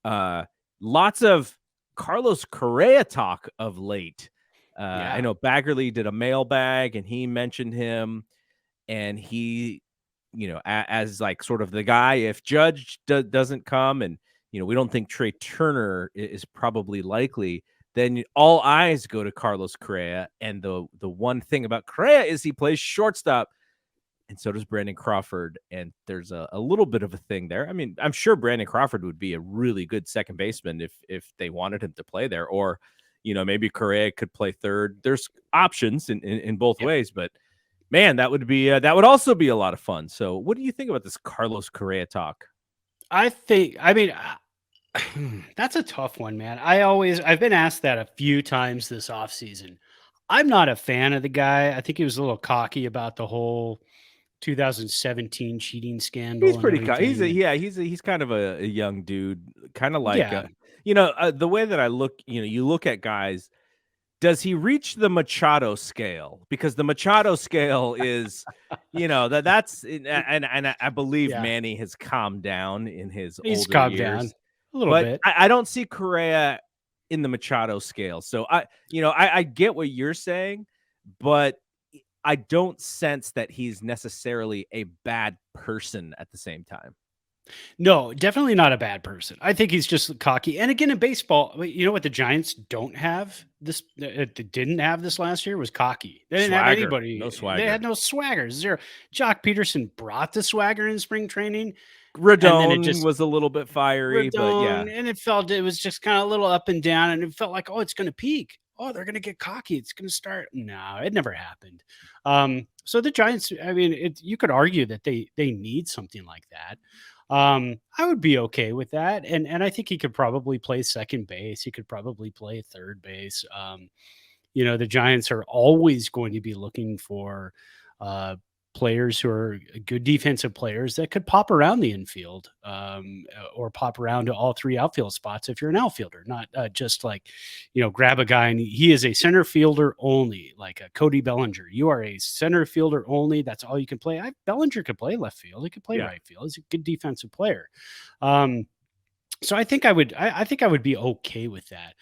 Uh, Lots of Carlos Correa talk of late. I Yeah. know Baggerly did a mailbag and he mentioned him, and he, as like sort of the guy if Judge doesn't come, and we don't think Trey Turner is probably likely, then all eyes go to Carlos Correa. And the one thing about Correa is he plays shortstop, and so does Brandon Crawford. And there's a little bit of a thing there. I mean, I'm sure Brandon Crawford would be a really good second baseman if they wanted him to play there, or maybe Correa could play third. There's options in both Yep. ways, but man, that would also be a lot of fun. So, what do you think about this Carlos Correa talk? I mean, that's a tough one, man. I've been asked that a few times this offseason. I'm not a fan of the guy. I think he was a little cocky about the whole 2017 cheating He's scandal and pretty. everything. And He's kind of a young dude, kind of like yeah, the way that I look. You look at guys. Does he reach the Machado scale? Because the Machado scale is, and I believe yeah, Manny has calmed down in his he's older calmed down years, a little but bit. I don't see Correa in the Machado scale. So I get what you're saying, but I don't sense that he's necessarily a bad person at the same time. No, definitely not a bad person. I think he's just cocky. And again, in baseball, you know what the Giants don't have this, they didn't have this last year was cocky. They didn't have Swagger, no anybody. They had swagger. no swagger. Zero. Jock Peterson brought the swagger in spring training, and then it Rodon just was a little bit fiery, but yeah. Rodon, and it was just kind of a little up and down, and it felt like, oh, it's going to peak. Oh, they're going to get cocky. It's going to start. No, it never happened. So the Giants, I mean, you could argue that they need something like that. I would be okay with that, and I think he could probably play second base. He could probably play third base. The Giants are always going to be looking for uh, players who are good defensive players that could pop around the infield, or pop around to all three outfield spots if you're an outfielder, not just like, grab a guy and he is a center fielder only, like a Cody Bellinger. You are a center fielder only. That's all you can play. Bellinger could play left field. He could play Yeah. right field. He's a good defensive player. So I think I would be okay with that.